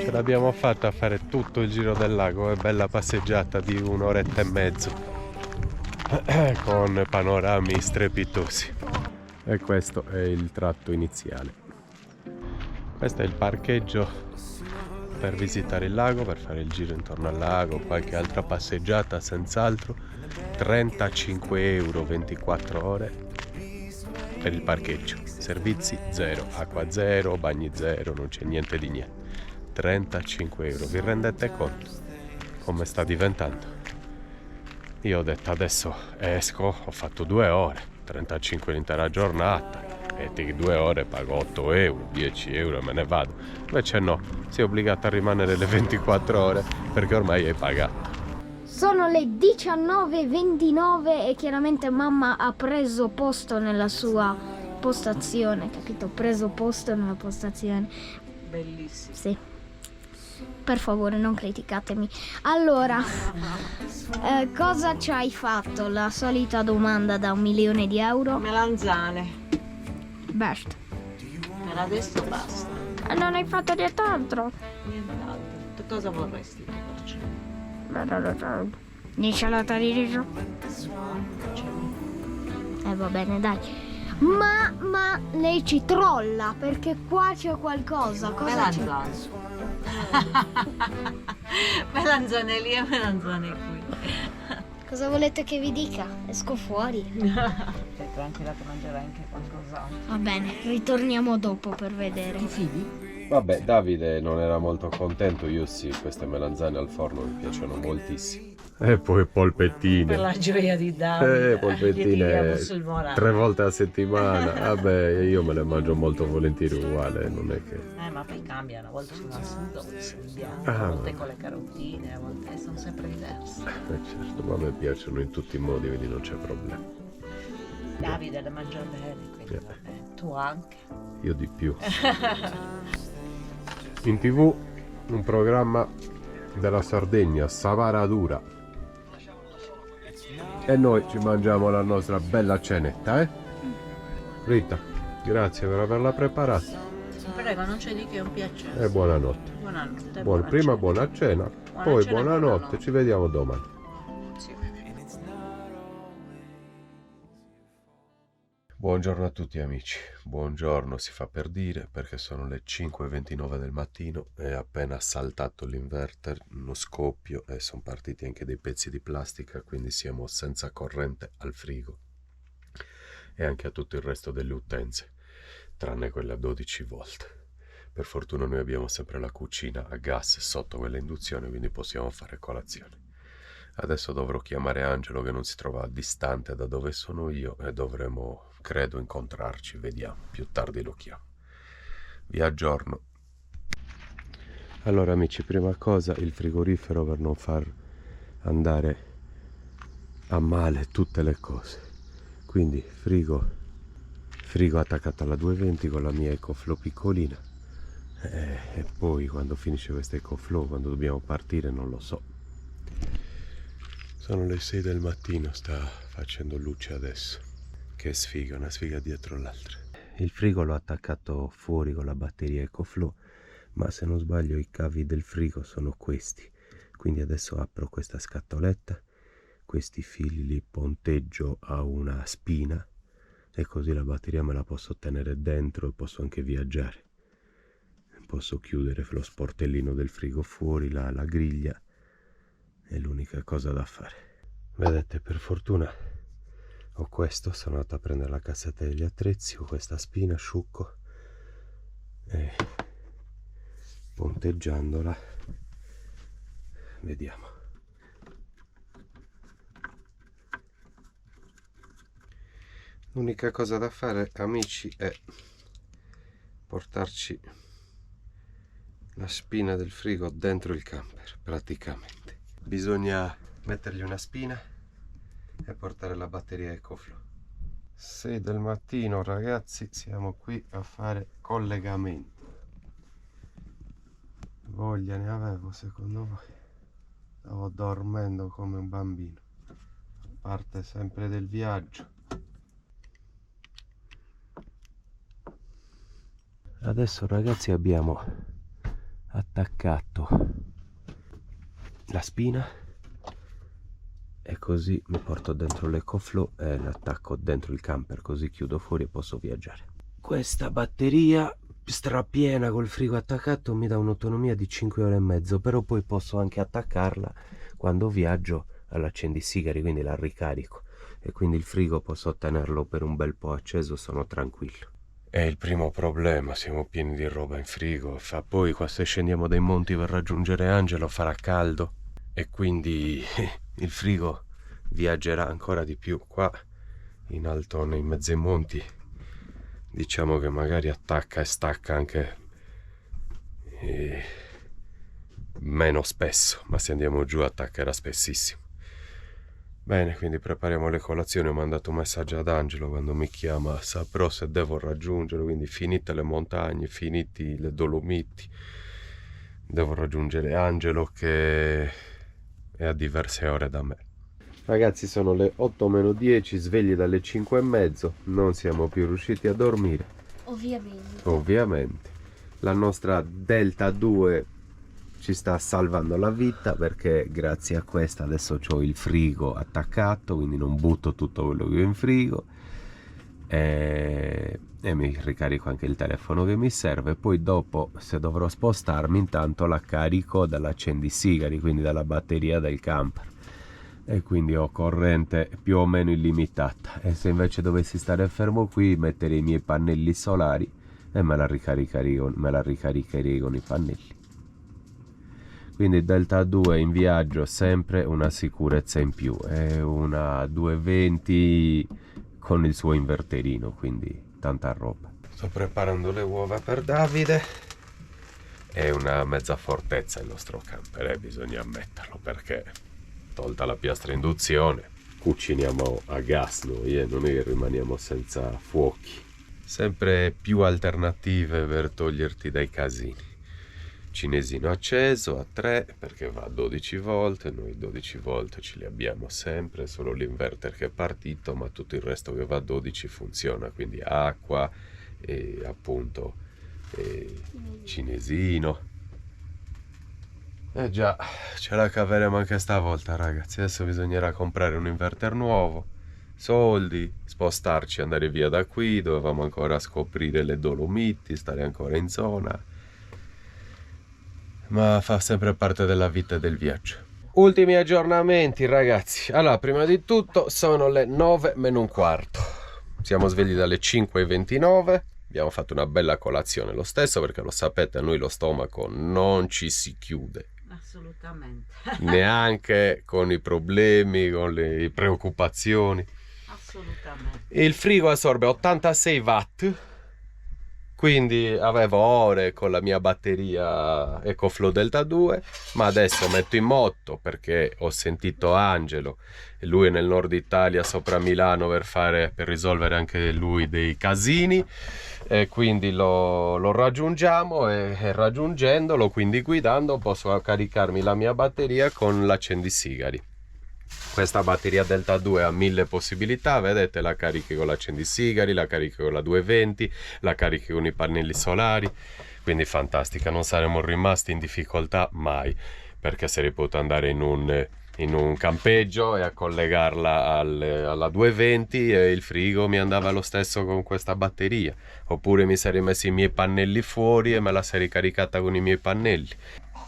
Ce l'abbiamo fatta a fare tutto il giro del lago, è bella passeggiata di un'oretta e mezzo con panorami strepitosi. E questo è il tratto iniziale. Questo è il parcheggio per visitare il lago, per fare il giro intorno al lago, qualche altra passeggiata senz'altro. 35 euro 24 ore per il parcheggio, servizi zero, acqua zero, bagni zero, non c'è niente di niente. 35 euro, vi rendete conto come sta diventando? Io ho detto adesso esco, ho fatto 2 ore, 35 l'intera giornata e di 2 ore pago 8 euro, 10 euro e me ne vado. Invece no, sei obbligato a rimanere le 24 ore perché ormai hai pagato. Sono le 19:29 e chiaramente mamma ha preso posto nella sua postazione, capito? Preso posto nella postazione. Bellissimo. Sì. Per favore, non criticatemi. Allora, cosa ci hai fatto? La solita domanda da 1.000.000 di euro? Melanzane. Basta. Per adesso basta. Non hai fatto nient'altro? Nient'altro. Tu cosa vorresti tu per cena? L'insalata di riso? Va bene, dai. Ma lei ci trolla perché qua c'è qualcosa. Cosa c'è? Melanzane. Melanzane lì e melanzane qui. Cosa volete che vi dica? Esco fuori. Stai tranquilla che mangerai anche qualcos'altro. Va bene, ritorniamo dopo per vedere. Ti fidi? Vabbè, Davide non era molto contento, io sì, queste melanzane al forno mi piacciono moltissimo. E poi polpettine. Per la gioia di Davide. Polpettine 3 volte a settimana. Vabbè, io me le mangio molto volentieri uguale, non è che... Ma poi cambiano, a volte sono al sugo, a volte sono in bianco, Ah, a volte con le carotine, a volte sono sempre diverse. Certo, ma a me piacciono in tutti i modi, quindi non c'è problema. Davide le mangia bene, quindi va bene. Tu anche. Io di più. In TV un programma della Sardegna, Savaradura. E noi ci mangiamo la nostra bella cenetta, eh? Rita, grazie per averla preparata. Prego, non c'è di che, è un piacere. E buonanotte. Buonanotte. Prima buona cena, poi cena e buonanotte, ci vediamo domani. Sì. Buongiorno a tutti amici, buongiorno si fa per dire perché sono le 5:29 del mattino, è appena saltato l'inverter, uno scoppio e sono partiti anche dei pezzi di plastica, quindi siamo senza corrente al frigo e anche a tutto il resto delle utenze, tranne quelle a 12 volt. Per fortuna noi abbiamo sempre la cucina a gas sotto quella induzione, quindi possiamo fare colazione. Adesso dovrò chiamare Angelo che non si trova distante da dove sono io e dovremo, credo, incontrarci, vediamo, più tardi lo chiamo. Vi aggiorno. Allora amici, prima cosa il frigorifero per non far andare a male tutte le cose. Quindi frigo attaccato alla 220 con la mia EcoFlow piccolina e poi quando finisce questa EcoFlow, quando dobbiamo partire non lo so. Sono le 6 del mattino, sta facendo luce adesso. Che sfiga, una sfiga dietro l'altra. Il frigo l'ho attaccato fuori con la batteria EcoFlow, ma se non sbaglio i cavi del frigo sono questi. Quindi adesso apro questa scatoletta, questi fili li ponteggio a una spina e così la batteria me la posso tenere dentro e posso anche viaggiare. Posso chiudere lo sportellino del frigo fuori, la griglia. È l'unica cosa da fare. Vedete, per fortuna ho questo, sono andato a prendere la cassetta degli attrezzi, ho questa spina, asciucco e ponteggiandola vediamo. L'unica cosa da fare amici è portarci la spina del frigo dentro il camper praticamente. Bisogna mettergli una spina e portare la batteria EcoFlow. 6 del mattino ragazzi, siamo qui a fare collegamenti. Voglia ne avevo secondo voi? Stavo dormendo come un bambino. A parte sempre del viaggio. Adesso ragazzi abbiamo attaccato la spina e così mi porto dentro l'EcoFlow e l'attacco dentro il camper, così chiudo fuori e posso viaggiare. Questa batteria strapiena col frigo attaccato mi dà un'autonomia di 5 ore e mezzo, però poi posso anche attaccarla quando viaggio all'accendisigari, quindi la ricarico, e quindi il frigo posso tenerlo per un bel po' acceso, sono tranquillo. È il primo problema, siamo pieni di roba in frigo, poi se scendiamo dai monti per raggiungere Angelo farà caldo e quindi il frigo viaggerà ancora di più. Qua in alto nei mezzi monti diciamo che magari attacca e stacca anche meno spesso, ma se andiamo giù attaccherà spessissimo. Bene, quindi prepariamo le colazioni. Ho mandato un messaggio ad Angelo, quando mi chiama saprò se devo raggiungerlo, quindi finite le montagne, finiti le Dolomiti, devo raggiungere Angelo che è a diverse ore da me. Ragazzi, sono le 8:10, svegli dalle 5:30, non siamo più riusciti a dormire. Ovviamente. La nostra Delta 2 ci sta salvando la vita, perché grazie a questa adesso ho il frigo attaccato, quindi non butto tutto quello che ho in frigo e mi ricarico anche il telefono che mi serve. Poi dopo, se dovrò spostarmi, intanto la carico dall'accendisigari, quindi dalla batteria del camper, e quindi ho corrente più o meno illimitata. E se invece dovessi stare fermo qui, metterei i miei pannelli solari e me la ricaricherei con i pannelli. Quindi Delta 2 in viaggio, sempre una sicurezza in più, è una 220 con il suo inverterino, quindi tanta roba. Sto preparando le uova per Davide, è una mezza fortezza il nostro camper, bisogna ammetterlo, perché tolta la piastra induzione cuciniamo a gas noi, non è che rimaniamo senza fuochi. Sempre più alternative per toglierti dai casini. Cinesino acceso a 3 perché va a 12 volt, noi 12 volt ce li abbiamo sempre, solo l'inverter che è partito, ma tutto il resto che va a 12 funziona, quindi acqua e appunto cinesino. Già, ce la caveremo anche stavolta, ragazzi. Adesso bisognerà comprare un inverter nuovo, soldi, spostarci, andare via da qui, dovevamo ancora scoprire le Dolomiti, stare ancora in zona, ma fa sempre parte della vita e del viaggio. Ultimi aggiornamenti, ragazzi. Allora, prima di tutto sono le 9:15, siamo svegli dalle 5:29, abbiamo fatto una bella colazione lo stesso, perché lo sapete, a noi lo stomaco non ci si chiude Assolutamente. neanche con i problemi, con le preoccupazioni. Assolutamente. Il frigo assorbe 86 watt, quindi avevo ore con la mia batteria EcoFlow Delta 2, ma adesso metto in moto perché ho sentito Angelo, e lui è nel nord Italia sopra Milano per risolvere anche lui dei casini, e quindi lo raggiungiamo, e raggiungendolo, quindi guidando, posso caricarmi la mia batteria con l'accendisigari. Questa batteria Delta 2 ha 1000 possibilità, vedete, la carichi con l'accendisigari, la carichi con la 220, la carichi con i pannelli solari, quindi fantastica, non saremmo rimasti in difficoltà mai, perché sarei potuto andare in un campeggio e a collegarla alla 220 e il frigo mi andava lo stesso con questa batteria, oppure mi sarei messo i miei pannelli fuori e me la sarei caricata con i miei pannelli.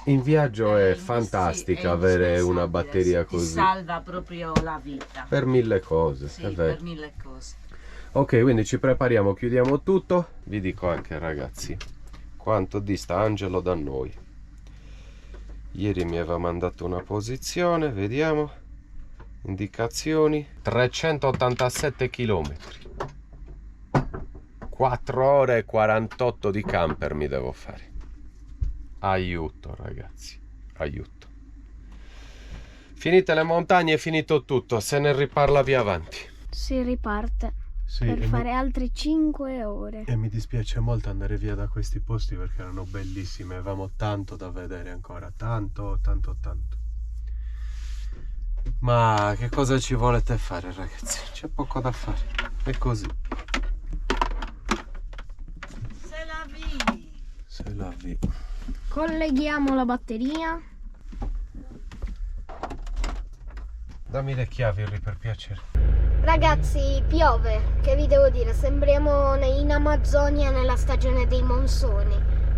In viaggio è fantastica avere una batteria così. Ti salva proprio la vita. Per 1000 cose. Sì, è vero. per 1000 cose. Ok, quindi ci prepariamo, chiudiamo tutto. Vi dico anche, ragazzi, quanto dista Angelo da noi. Ieri mi aveva mandato una posizione, vediamo. Indicazioni. 387 km. 4 ore e 48 di camper mi devo fare. Aiuto, ragazzi, aiuto. Finite le montagne, è finito tutto, se ne riparla più avanti. Si riparte per fare altre 5 ore. E mi dispiace molto andare via da questi posti, perché erano bellissimi, avevamo tanto da vedere ancora, tanto. Ma che cosa ci volete fare, ragazzi? C'è poco da fare, è così. Se la vivi. Se la vi. Colleghiamo la batteria. Dammi le chiavi, Henry, per piacere. Ragazzi, piove, che vi devo dire, sembriamo in Amazzonia nella stagione dei monsoni.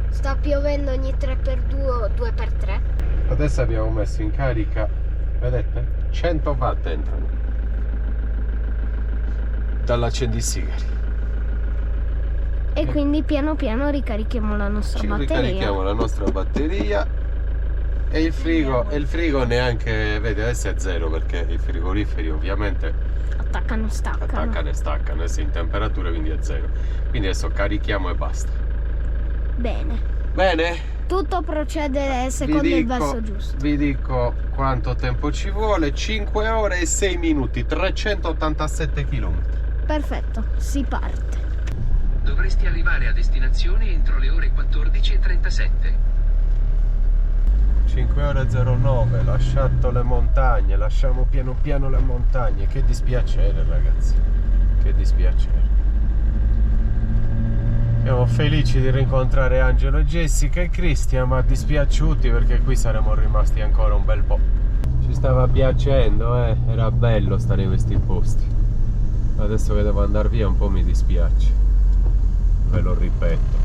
Sta piovendo ogni 3x2 o 2x3. Adesso abbiamo messo in carica, vedete? 100 watt entrano dall'accendisigari. E quindi piano piano ricarichiamo la nostra batteria. Ricarichiamo la nostra batteria. E il frigo neanche, vedi, adesso è zero perché i frigoriferi ovviamente attaccano e staccano. Adesso è in temperatura, quindi è zero. Quindi adesso carichiamo e basta. Bene. Tutto procede secondo il verso giusto. Vi dico quanto tempo ci vuole: 5 ore e 6 minuti, 387 km. Perfetto, si parte. Dovresti arrivare a destinazione entro le ore 14:37. 5 ore 09, lasciato le montagne, lasciamo piano piano le montagne. Che dispiacere, ragazzi, che dispiacere. Siamo felici di rincontrare Angelo e Jessica e Cristian, ma dispiaciuti perché qui saremmo rimasti ancora un bel po'. Ci stava piacendo, era bello stare in questi posti. Adesso che devo andare via un po' mi dispiace, ve lo ripeto.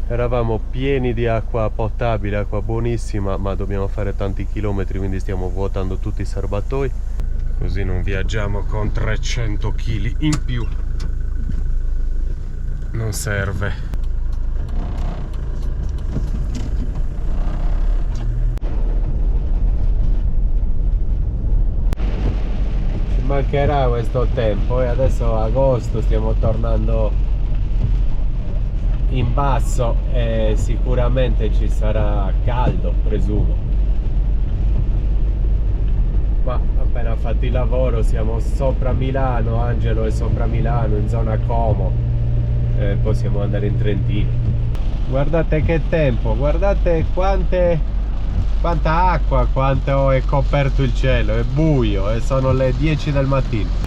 Eravamo pieni di acqua potabile, acqua buonissima, ma dobbiamo fare tanti chilometri, quindi stiamo vuotando tutti i serbatoi, così non viaggiamo con 300 kg in più. Non serve. Ci mancherà questo tempo e adesso agosto stiamo tornando in basso e sicuramente ci sarà caldo, presumo. Ma appena fatti il lavoro siamo sopra Milano, Angelo è sopra Milano, in zona Como, possiamo andare in Trentino. Guardate che tempo, guardate quanta acqua, quanto è coperto il cielo, è buio e sono le 10 del mattino.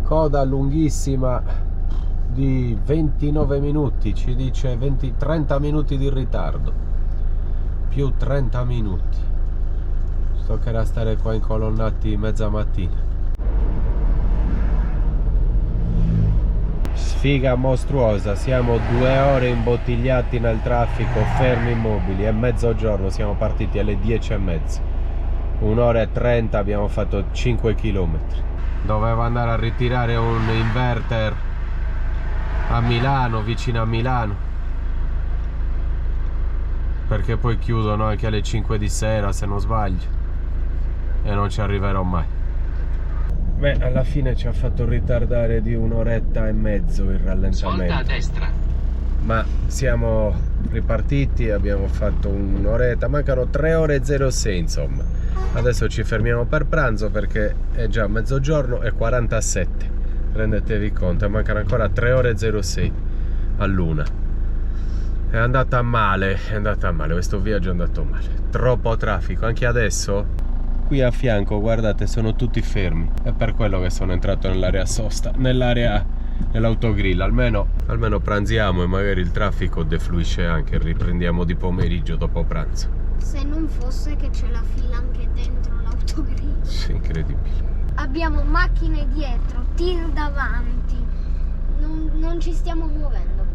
Coda lunghissima di 29 minuti, ci dice 30 minuti di ritardo, più 30 minuti. Toccherà stare qua incolonnati mezza mattina. Sfiga mostruosa, siamo 2 ore imbottigliati nel traffico, fermi immobili, è mezzogiorno, siamo partiti alle 10:30, 1 ora e 30 abbiamo fatto 5 km. Dovevo andare a ritirare un inverter a Milano, vicino a Milano, perché poi chiudono anche alle 5 di sera se non sbaglio e non ci arriverò mai. Beh, alla fine ci ha fatto ritardare di 1 oretta e mezzo il rallentamento. Svolta a destra. Ma siamo ripartiti, abbiamo fatto un'oretta, mancano 3 ore e 06 insomma. Adesso ci fermiamo per pranzo perché è già mezzogiorno e 47, rendetevi conto, mancano ancora 3 ore e 06 all'una. È andata male, questo viaggio è andato male, troppo traffico, anche adesso qui a fianco, guardate, sono tutti fermi, è per quello che sono entrato nell'area sosta, nell'autogrill, almeno pranziamo e magari il traffico defluisce anche, riprendiamo di pomeriggio dopo pranzo. Se non fosse che c'è la fila anche dentro l'autogrill. Sì, incredibile. Abbiamo macchine dietro, tir davanti, non ci stiamo muovendo.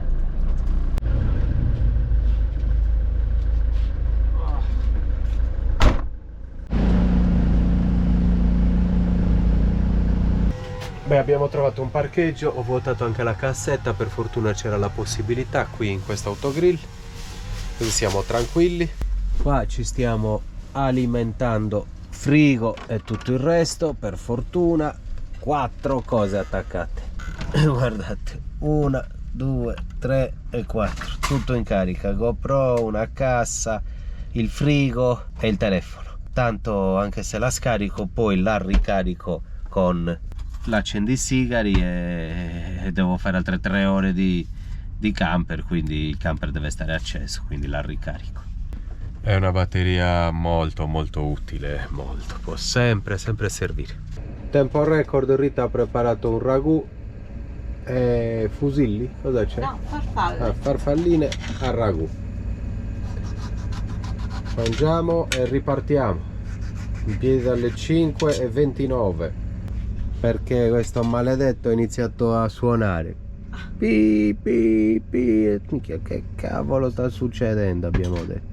Beh, abbiamo trovato un parcheggio, ho vuotato anche la cassetta, per fortuna c'era la possibilità qui in questo autogrill, così siamo tranquilli. Qua ci stiamo alimentando, frigo e tutto il resto, per fortuna 4 cose attaccate. Guardate, 1, 2, 3 e 4, tutto in carica, GoPro, una cassa, il frigo e il telefono. Tanto anche se la scarico poi la ricarico con l'accendisigari e devo fare altre 3 ore di camper, quindi il camper deve stare acceso, quindi la ricarico. È una batteria molto utile, molto, può sempre servire. Tempo record, Rita ha preparato un ragù e fusilli, cosa c'è? No, farfalle. Ah, farfalline al ragù. Mangiamo e ripartiamo in piedi dalle 5:29 perché questo maledetto ha iniziato a suonare. Pi, pi, pi. Che cavolo sta succedendo, abbiamo detto.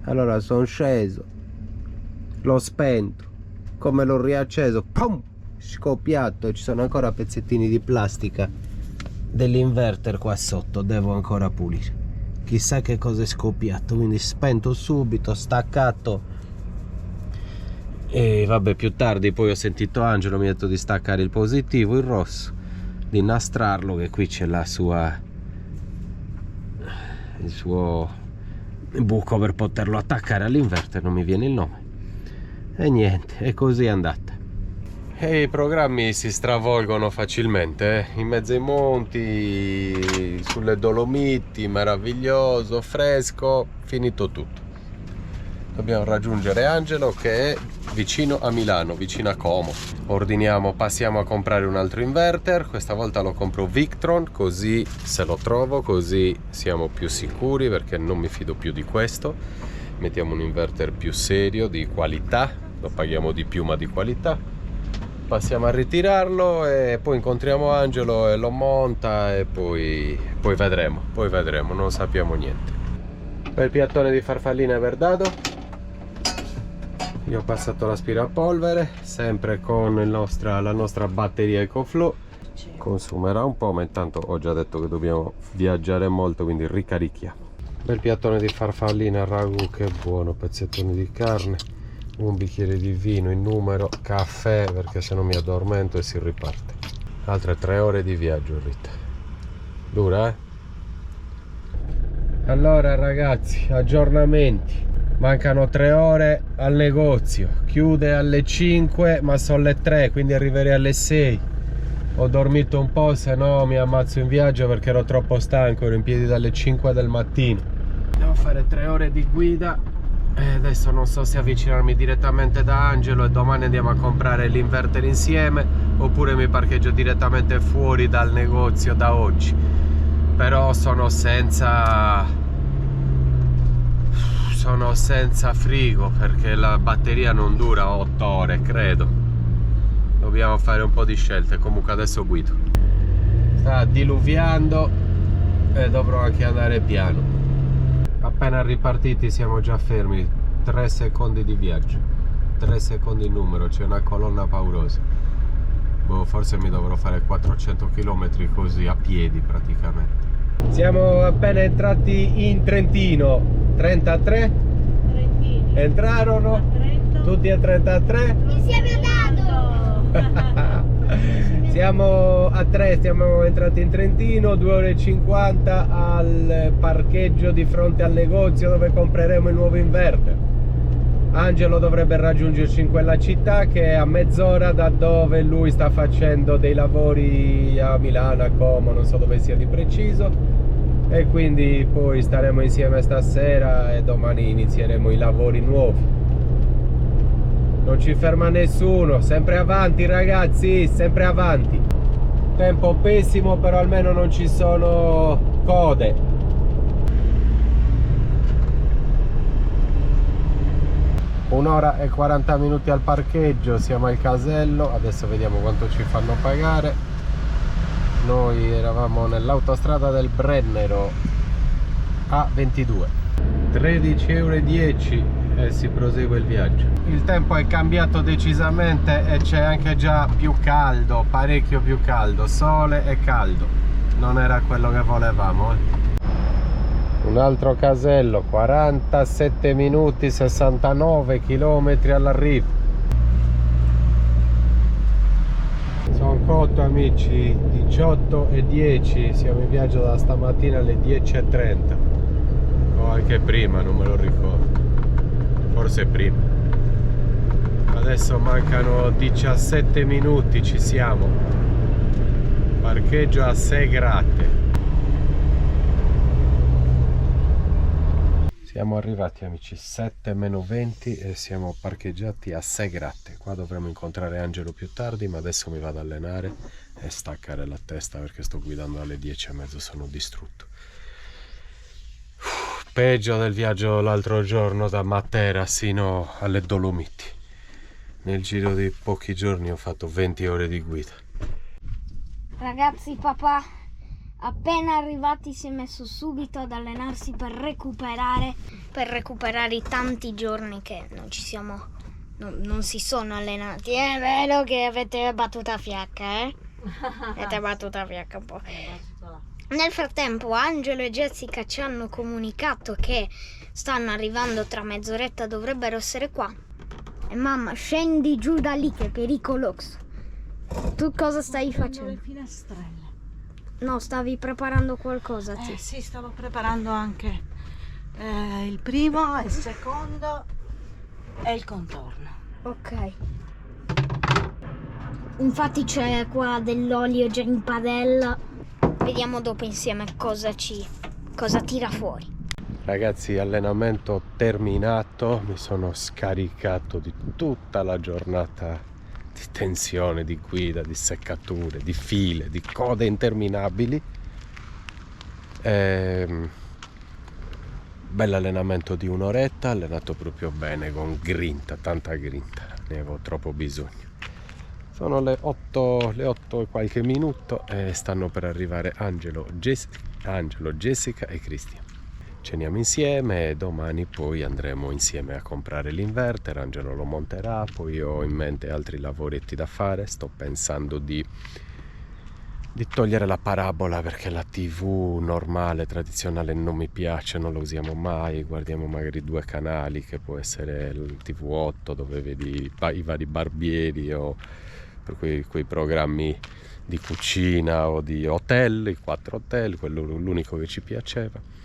Allora sono sceso, l'ho spento, come l'ho riacceso, pum, scoppiato, e ci sono ancora pezzettini di plastica dell'inverter qua sotto, devo ancora pulire. Chissà che cosa è scoppiato, quindi spento subito, staccato. E vabbè, più tardi poi ho sentito Angelo, mi ha detto di staccare il positivo, il rosso, di nastrarlo, che qui c'è la sua, il suo buco per poterlo attaccare all'inverter, non mi viene il nome. E niente, e così è andata. E i programmi si stravolgono facilmente, in mezzo ai monti, sulle Dolomiti, meraviglioso, fresco, finito tutto. Dobbiamo raggiungere Angelo che è vicino a Milano, vicino a Como. Ordiniamo, passiamo a comprare un altro inverter, questa volta lo compro Victron, così se lo trovo, così siamo più sicuri, perché non mi fido più di questo. Mettiamo un inverter più serio, di qualità, lo paghiamo di più ma di qualità. Passiamo a ritirarlo e poi incontriamo Angelo e lo monta e poi vedremo, non sappiamo niente. Bel piattone di farfalline per Dado. Io ho passato l'aspirapolvere, sempre con la nostra batteria EcoFlow. Consumerà un po', ma intanto ho già detto che dobbiamo viaggiare molto, quindi ricarichiamo. Bel piattone di farfalline al ragù, che buono, pezzettoni di carne, un bicchiere di vino in numero, caffè, perché se no mi addormento e si riparte. Altre 3 ore di viaggio, Rita. Dura, eh? Allora ragazzi, aggiornamenti. Mancano 3 ore al negozio, chiude alle 5 ma sono le 3, quindi arriverei alle 6. Ho dormito un po', se no mi ammazzo in viaggio perché ero troppo stanco, ero in piedi dalle 5 del mattino. Devo fare 3 ore di guida e adesso non so se avvicinarmi direttamente da Angelo e domani andiamo a comprare l'inverter insieme oppure mi parcheggio direttamente fuori dal negozio da oggi. Però sono senza frigo perché la batteria non dura 8 ore, credo. Dobbiamo fare un po' di scelte. Comunque adesso guido. Sta diluviando e dovrò anche andare piano. Appena ripartiti siamo già fermi. 3 secondi di viaggio, 3 secondi in numero, c'è una colonna paurosa. Boh, forse mi dovrò fare 400 km così a piedi praticamente. Siamo appena entrati in Trentino. 33 Trentini. entrarono A Trento. tutti a 33. Insieme a Dado! Siamo a 3, siamo entrati in Trentino, 2 ore e 50 al parcheggio di fronte al negozio dove compreremo il nuovo inverter. Angelo dovrebbe raggiungerci in quella città che è a mezz'ora da dove lui sta facendo dei lavori a Milano, a Como, non so dove sia di preciso, e quindi poi staremo insieme stasera e domani inizieremo i lavori nuovi. Non ci ferma nessuno, sempre avanti ragazzi, sempre avanti. Tempo pessimo, però almeno non ci sono code. Un'ora e 40 minuti al parcheggio, siamo al casello, adesso vediamo quanto ci fanno pagare. Noi eravamo nell'autostrada del Brennero A22, 13,10 € e si prosegue il viaggio. Il tempo è cambiato decisamente e c'è anche già più caldo, parecchio più caldo, sole e caldo, non era quello che volevamo. Un altro casello, 47 minuti, 69 km all'arrivo. Sono cotto amici, 18:10, siamo in viaggio da stamattina alle 10:30 o anche prima, non me lo ricordo, forse prima. Adesso mancano 17 minuti, ci siamo. Parcheggio a Segrate. Siamo arrivati amici 7:20 e siamo parcheggiati a Segrate. Qua dovremo incontrare Angelo più tardi, ma adesso mi vado ad allenare e staccare la testa perché sto guidando alle 10:30, sono distrutto. Peggio del viaggio l'altro giorno da Matera sino alle Dolomiti. Nel giro di pochi giorni ho fatto 20 ore di guida. Ragazzi, papà appena arrivati si è messo subito ad allenarsi per recuperare i tanti giorni che non si sono allenati. È vero che avete battuto a fiacca, avete battuto a fiacca un po'. Nel frattempo Angelo e Jessica ci hanno comunicato che stanno arrivando tra mezz'oretta, dovrebbero essere qua. E mamma, scendi giù da lì che è pericoloso. Tu cosa stai facendo? Le finestrelle. No, stavi preparando qualcosa, Sì, stavo preparando anche il primo, il secondo e il contorno. Ok. Infatti c'è qua dell'olio già in padella. Vediamo dopo insieme cosa tira fuori. Ragazzi, allenamento terminato, mi sono scaricato di tutta la giornata di tensione, di guida, di seccature, di file, di code interminabili. Bell'allenamento di un'oretta, allenato proprio bene, con grinta, tanta grinta, ne avevo troppo bisogno. Sono le 8 e qualche minuto e stanno per arrivare Angelo, Jessica e Cristian. Ceniamo insieme e domani poi andremo insieme a comprare l'inverter. Angelo lo monterà, poi ho in mente altri lavoretti da fare. Sto pensando di togliere la parabola perché la TV normale, tradizionale non mi piace, non la usiamo mai. Guardiamo magari 2 canali, che può essere il TV8 dove vedi i vari barbieri, o per quei programmi di cucina o di hotel, i 4 hotel, quello l'unico che ci piaceva.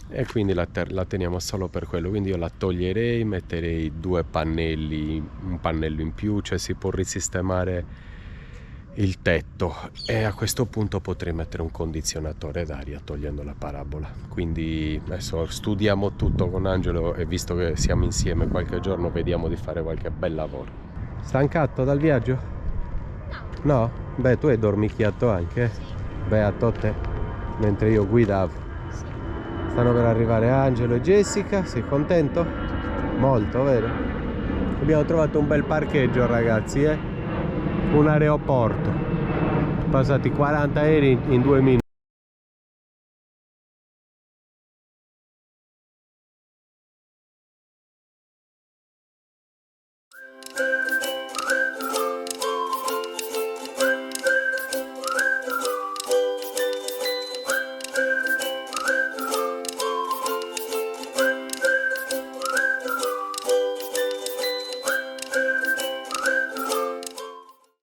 E quindi la teniamo solo per quello, quindi io la toglierei, metterei 2 pannelli, un pannello in più, cioè si può risistemare il tetto, e a questo punto potrei mettere un condizionatore d'aria togliendo la parabola. Quindi adesso studiamo tutto con Angelo e visto che siamo insieme qualche giorno vediamo di fare qualche bel lavoro. Stancato dal viaggio? No? Beh, tu hai dormicchiato anche? Sì. Beato te, mentre io guidavo. Stanno per arrivare Angelo e Jessica, sei contento? Molto, vero? Abbiamo trovato un bel parcheggio, ragazzi, un aeroporto. Passati 40 aerei in 2 minuti.